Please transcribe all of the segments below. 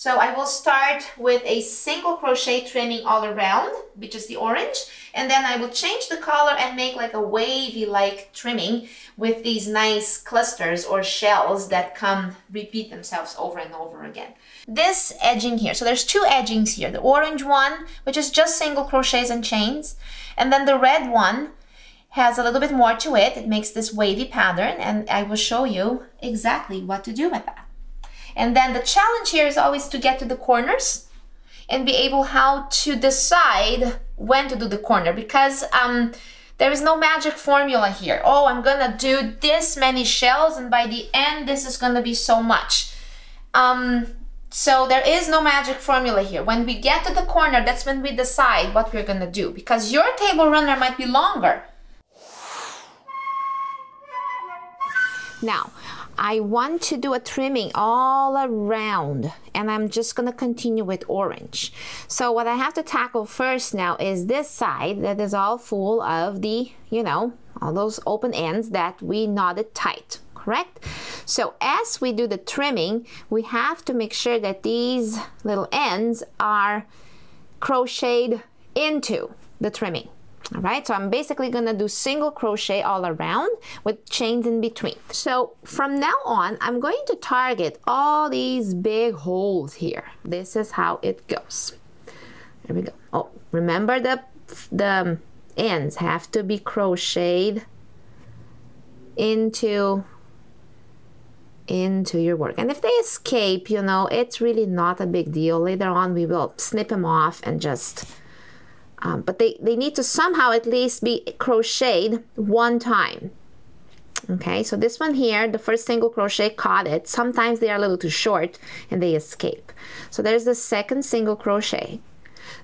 So I will start with a single crochet trimming all around, which is the orange, and then I will change the color and make like a wavy like trimming with these nice clusters or shells that repeat themselves over and over again. This edging here, so there's two edgings here, the orange one, which is just single crochets and chains, and then the red one has a little bit more to it. It makes this wavy pattern, and I will show you exactly what to do with that. And then the challenge here is always to get to the corners and be able how to decide when to do the corner, because there is no magic formula here. Oh, I'm gonna do this many shells and by the end this is gonna be so much. So there is no magic formula here. When we get to the corner, that's when we decide what we're gonna do, because your table runner might be longer. Now, I want to do a trimming all around, and I'm just gonna continue with orange. So what I have to tackle first now is this side that is all full of the, you know, all those open ends that we knotted tight, correct? So as we do the trimming, we have to make sure that these little ends are crocheted into the trimming. All right, so I'm basically gonna do single crochet all around with chains in between. So from now on, I'm going to target all these big holes here. This is how it goes. There we go. Oh, remember the ends have to be crocheted into your work. And if they escape, you know, it's really not a big deal. Later on, we will snip them off and just but they need to somehow at least be crocheted one time. Okay, so this one here, the first single crochet caught it. Sometimes they are a little too short and they escape. So there's the second single crochet.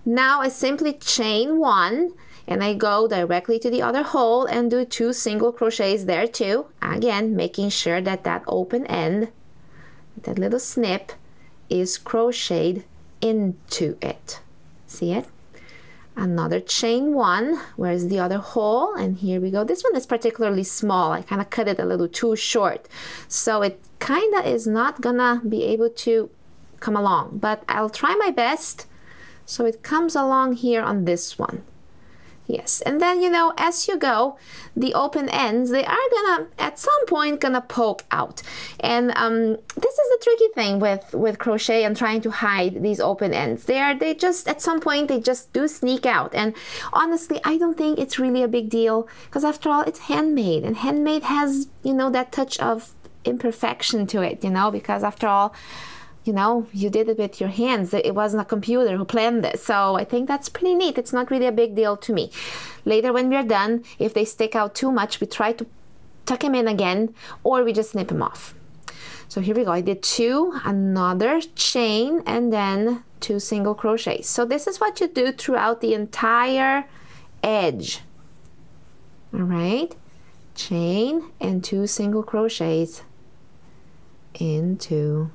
Now I simply chain one and I go directly to the other hole and do two single crochets there too. Again, making sure that that open end, that little snip, is crocheted into it. See it? Another chain one. Where's the other hole? And here we go. This one is particularly small. I kind of cut it a little too short, so it kind of is not gonna be able to come along, but I'll try my best so it comes along here on this one. Yes, and then, you know, as you go, the open ends, they are gonna at some point gonna poke out, and this is the tricky thing with crochet and trying to hide these open ends. They just at some point they just do sneak out, and honestly I don't think it's really a big deal, because after all it's handmade, and handmade has, you know, that touch of imperfection to it, you know, because after all, you know, you did it with your hands. It wasn't a computer who planned this. So I think that's pretty neat. It's not really a big deal to me. Later when we're done, if they stick out too much, we try to tuck them in again, or we just snip them off. So here we go. I did two, another chain, and then two single crochets. So this is what you do throughout the entire edge. All right, chain and two single crochets into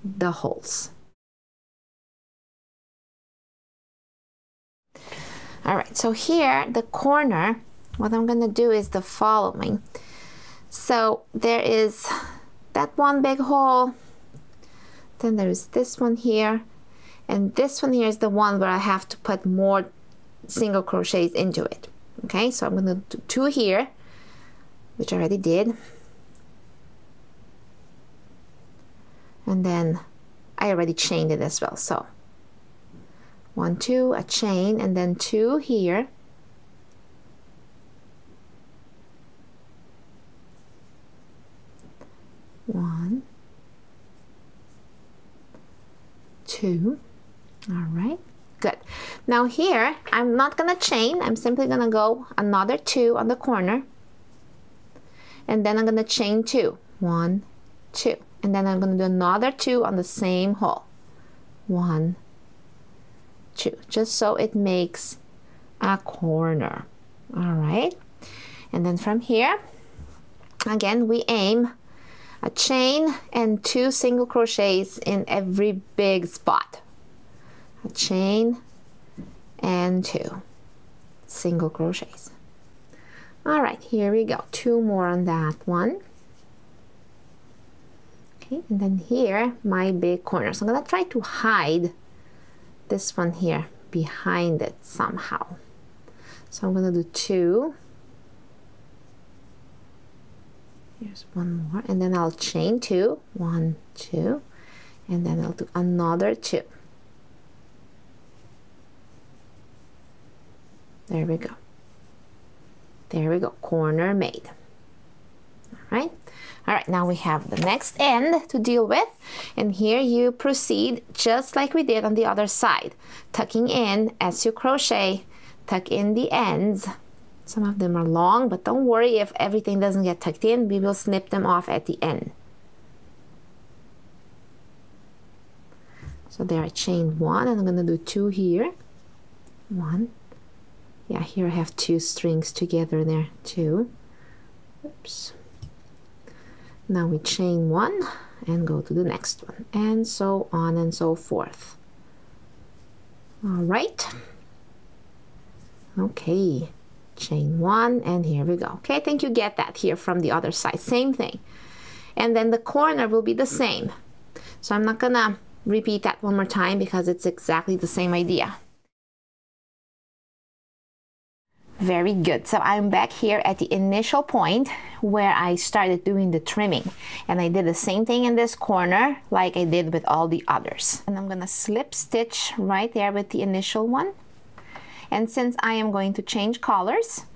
the holes. All right, so here the corner, what I'm gonna do is the following. So there is that one big hole, then there's this one here, and this one here is the one where I have to put more single crochets into it. Okay, so I'm gonna do two here, which I already did. And then I already chained it as well. So 1, 2, a chain, and then two here. One, two. All right, good. Now here, I'm not gonna chain. I'm simply gonna go another two on the corner. And then I'm gonna chain two. 1, 2. And then I'm going to do another two on the same hole. 1, 2, just so it makes a corner. All right, and then from here, again, we aim a chain and two single crochets in every big spot. A chain and two single crochets. All right, here we go. Two more on that one. Okay, and then here, my big corner. So I'm gonna try to hide this one here behind it somehow. So I'm gonna do 2. Here's one more, and then I'll chain 2, 1, 2, and then I'll do another 2. There we go. There we go, corner made. All right, now we have the next end to deal with, and here you proceed just like we did on the other side, tucking in as you crochet, tuck in the ends. Some of them are long, but don't worry if everything doesn't get tucked in, we will snip them off at the end. So there I chained 1, and I'm gonna do 2 here. 1. Yeah, here I have 2 strings together there, 2. Oops. Now we chain 1 and go to the next one, and so on and so forth. All right. Okay, chain 1, and here we go. Okay, I think you get that here from the other side, same thing. And then the corner will be the same. So I'm not gonna repeat that one more time because it's exactly the same idea. Very good. So I'm back here at the initial point where I started doing the trimming, and I did the same thing in this corner like I did with all the others. And I'm gonna slip stitch right there with the initial one. And since I am going to change colors,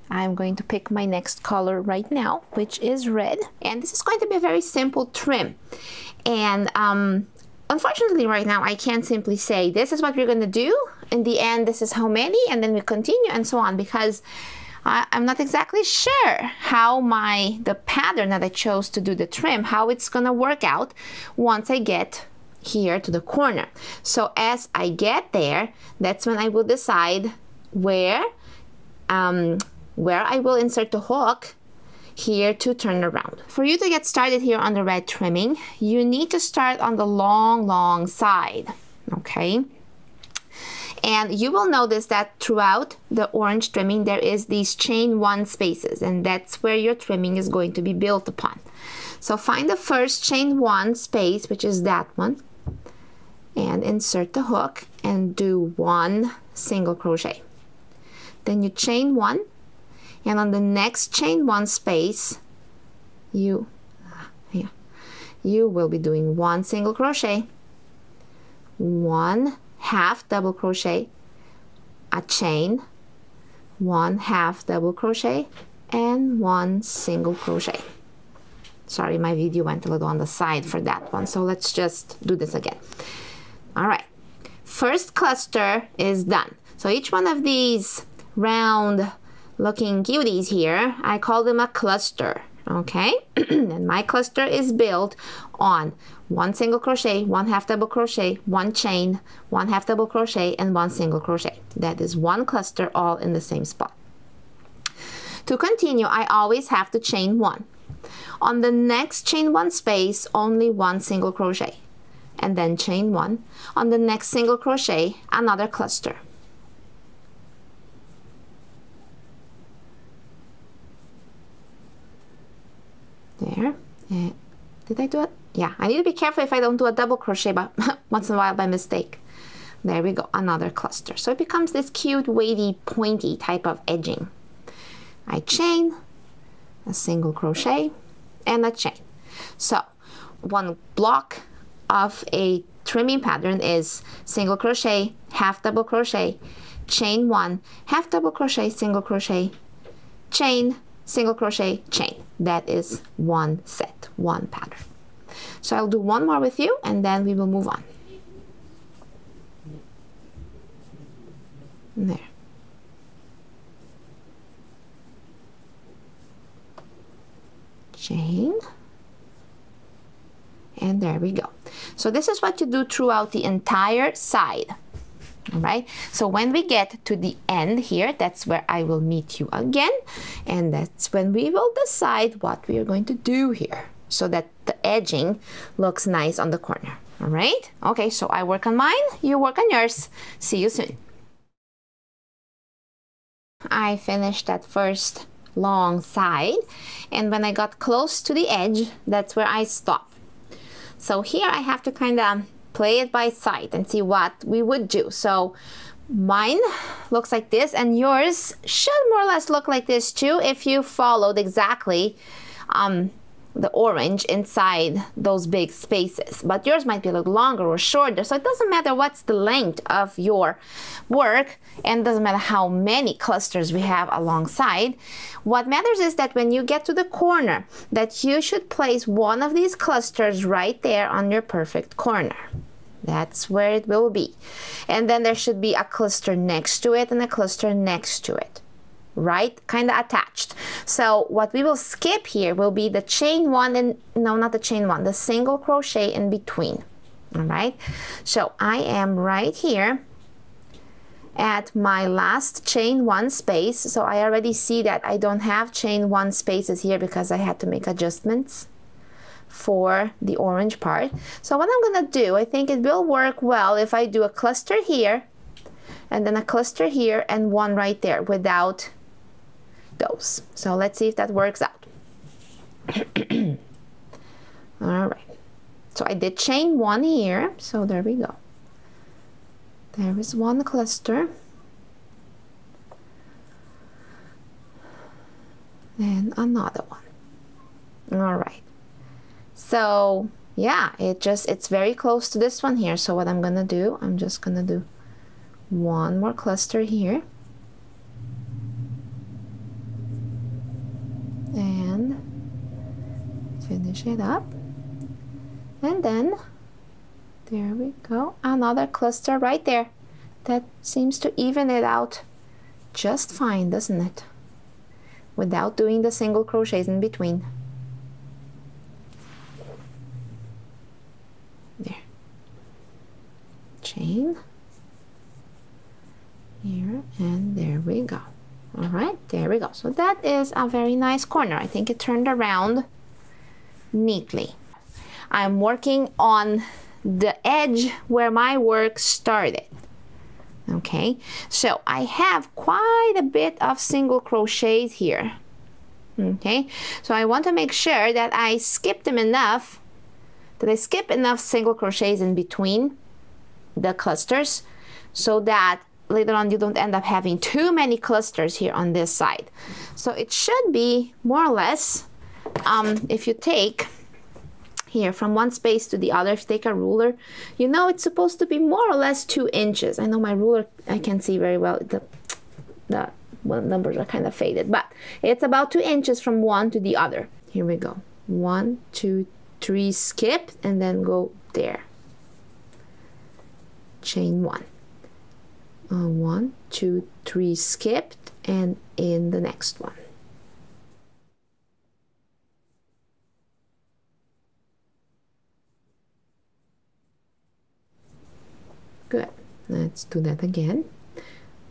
I'm going to pick my next color right now, which is red. And this is going to be a very simple trim. And unfortunately right now I can't simply say this is what we're gonna do. In the end, this is how many, and then we continue and so on, because I'm not exactly sure how the pattern that I chose to do the trim, how it's gonna work out once I get here to the corner. So as I get there, that's when I will decide where I will insert the hook here to turn around. For you to get started here on the red trimming, you need to start on the long side, okay? And you will notice that throughout the orange trimming, there is these chain 1 spaces, and that's where your trimming is going to be built upon. So find the first chain 1 space, which is that one, and insert the hook and do 1 single crochet. Then you chain 1, and on the next chain 1 space, you will be doing 1 single crochet, 1 half double crochet, a chain, 1 half double crochet, and 1 single crochet. Sorry, my video went a little on the side for that one, so let's just do this again. All right, first cluster is done. So each one of these round looking cuties here, I call them a cluster, okay? And my cluster is built on 1 single crochet, 1 half double crochet, 1 chain, 1 half double crochet, and 1 single crochet. That is 1 cluster all in the same spot. To continue, I always have to chain 1. On the next chain 1 space, only 1 single crochet, and then chain 1. On the next single crochet, another cluster. There. Did I do it? Yeah, I need to be careful if I don't do a double crochet but once in a while by mistake. There we go, another cluster. So it becomes this cute, wavy, pointy type of edging. I chain, a single crochet, and a chain. So one block of a trimming pattern is single crochet, half double crochet, chain 1, half double crochet, single crochet, chain, single crochet, chain. That is 1 set, 1 pattern. So I'll do 1 more with you, and then we will move on. There. Chain. And there we go. So this is what you do throughout the entire side. All right, so when we get to the end here, that's where I will meet you again, and that's when we will decide what we are going to do here so that the edging looks nice on the corner. All right, okay, so I work on mine, you work on yours. See you soon. I finished that first long side, and when I got close to the edge, that's where I stopped. So here I have to kind of play it by sight and see what we would do. So mine looks like this, and yours should more or less look like this too if you followed exactly the orange inside those big spaces. But yours might be a little longer or shorter, so it doesn't matter what's the length of your work, and it doesn't matter how many clusters we have alongside. What matters is that when you get to the corner, that you should place one of these clusters right there on your perfect corner. That's where it will be. And then there should be a cluster next to it and a cluster next to it, right? Kind of attached. So what we will skip here will be the chain one, and no, not the chain one, the single crochet in between. All right. So I am right here at my last chain one space. So I already see that I don't have chain one spaces here because I had to make adjustments for the orange part. So what I'm gonna do, I think it will work well if I do a cluster here and then a cluster here and one right there without those. So let's see if that works out. All right, so I did chain one here, so there we go. There is one cluster and another one. All right, so yeah, it's very close to this one here. So what I'm gonna do, I'm just gonna do one more cluster here and finish it up, and then there we go, another cluster right there. That seems to even it out just fine, doesn't it? Without doing the single crochets in between. There. Chain here, and there we go. All right, there we go. So that is a very nice corner. I think it turned around neatly. I'm working on the edge where my work started. Okay, so I have quite a bit of single crochets here. Okay, so I want to make sure that I skip them enough, that I skip enough single crochets in between the clusters so that later on you don't end up having too many clusters here on this side. So it should be more or less, if you take here from one space to the other, if you take a ruler, you know it's supposed to be more or less 2 inches. I know my ruler, I can't see very well, the numbers are kind of faded, but it's about 2 inches from one to the other. Here we go. 1, 2, 3, skip, and then go there. Chain one. 1, 2, 3, skipped, and in the next one. Good. Let's do that again.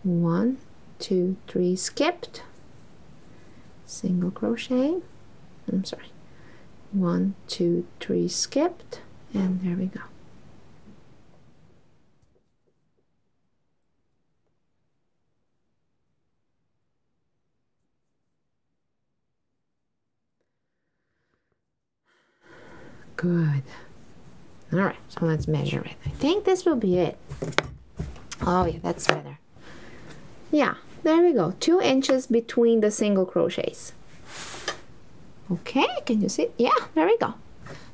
1, 2, 3, skipped, single crochet. I'm sorry. 1, 2, 3, skipped, and there we go. Good. All right, so let's measure it. I think this will be it. Oh yeah, that's better. Yeah, there we go. 2 inches between the single crochets. Okay, can you see? Yeah, there we go.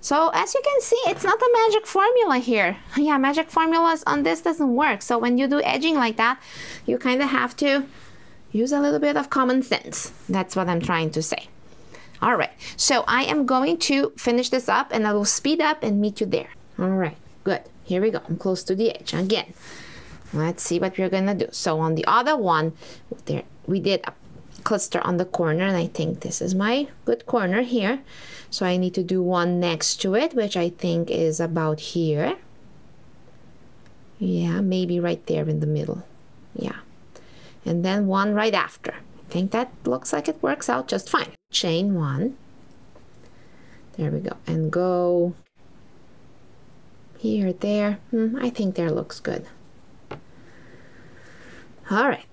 So as you can see, it's not a magic formula here. Yeah, magic formulas on this doesn't work. So when you do edging like that, you kind of have to use a little bit of common sense. That's what I'm trying to say. All right, so I am going to finish this up and I will speed up and meet you there. All right, good. Here we go. I'm close to the edge again. Let's see what we're gonna do. So on the other one, there we did a cluster on the corner, and I think this is my good corner here. So I need to do one next to it, which I think is about here. Yeah, maybe right there in the middle. Yeah, and then one right after. I think that looks like it works out just fine. Chain one. There we go, and go here, there. I think there looks good. All right.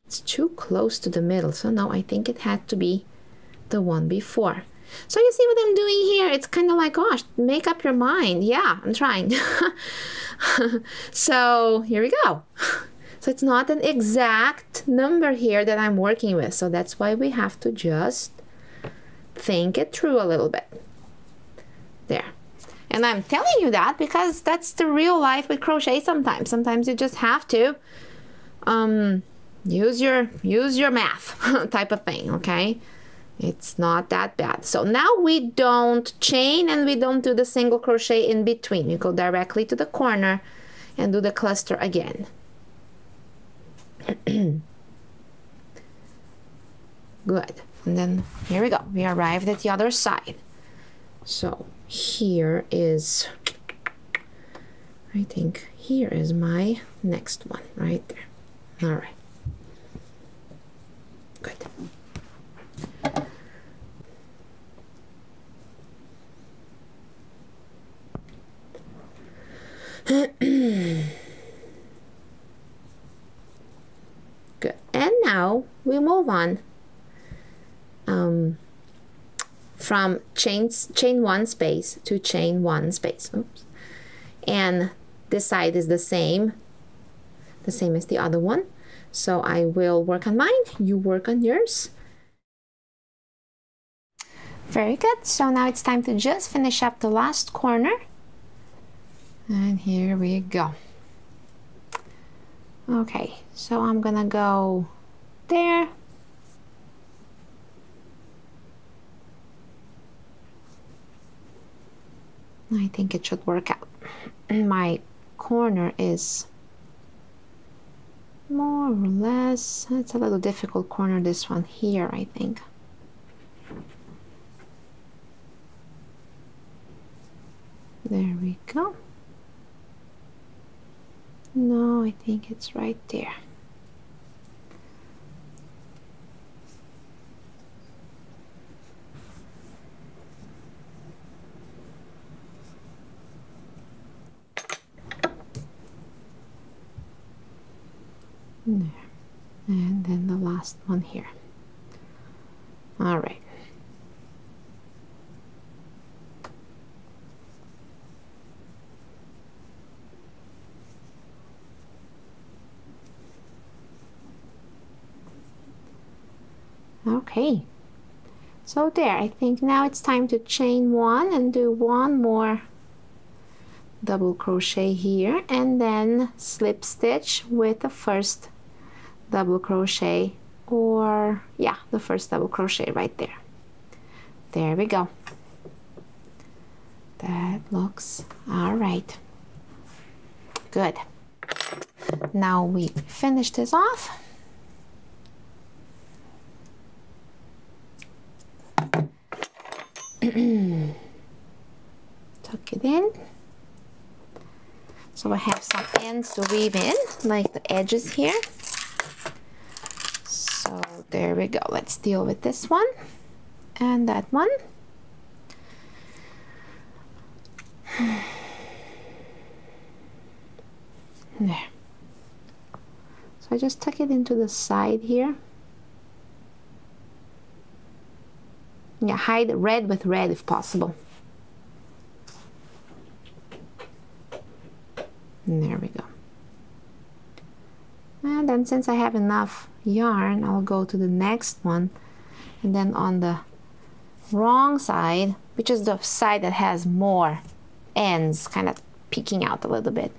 It's too close to the middle, so now I think it had to be the one before. So you see what I'm doing here? It's kind of like, gosh, make up your mind. Yeah, I'm trying. So here we go. So it's not an exact number here that I'm working with. So that's why we have to just think it through a little bit. There. And I'm telling you that because that's the real life with crochet sometimes. Sometimes you just have to use your math type of thing, okay? It's not that bad. So now we don't chain and we don't do the single crochet in between. We go directly to the corner and do the cluster again. Good. And then here we go. We arrived at the other side. So here is, I think here is my next one right there. All right. Good. Good. And now we move on from chain one space to chain one space. Oops. And this side is the same as the other one. So I will work on mine, you work on yours. Very good. So now it's time to just finish up the last corner. And here we go. Okay, so I'm gonna go there. I think it should work out. My corner is more or less, it's a little difficult corner, this one here, I think. There we go. No, I think it's right there. There. And then the last one here. All right. Okay, so there, I think now it's time to chain one and do one more double crochet here and then slip stitch with the first double crochet, or yeah, the first double crochet right there. There we go. That looks all right. Good. Now we finish this off. Tuck it in. So I have some ends to weave in, like the edges here. So there we go. Let's deal with this one and that one. There. So I just tuck it into the side here. Yeah, hide red with red if possible. And there we go. And then since I have enough yarn, I'll go to the next one. And then on the wrong side, which is the side that has more ends kind of peeking out a little bit,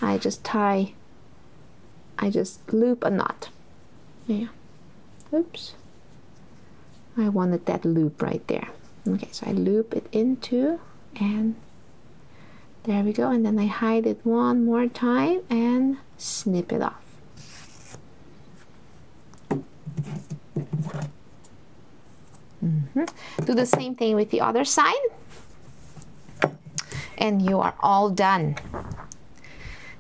I just loop a knot. Yeah. Oops. I wanted that loop right there. Okay, so I loop it into, and there we go. And then I hide it one more time and snip it off. Do the same thing with the other side. And you are all done.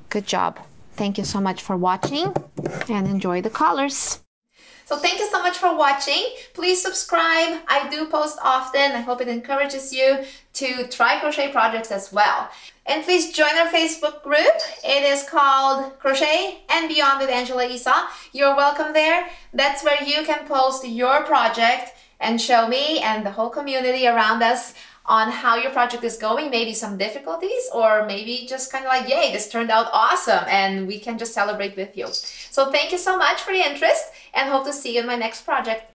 Good job. Thank you so much for watching and enjoy the colors. So thank you so much for watching. Please subscribe. I do post often. I hope it encourages you to try crochet projects as well. And please join our Facebook group. It is called Crochet and Beyond with Angela Esau. You're welcome there. That's where you can post your project and show me and the whole community around us on how your project is going, maybe some difficulties, or maybe just kind of like, yay, this turned out awesome, and we can just celebrate with you. So thank you so much for the interest, and hope to see you in my next project.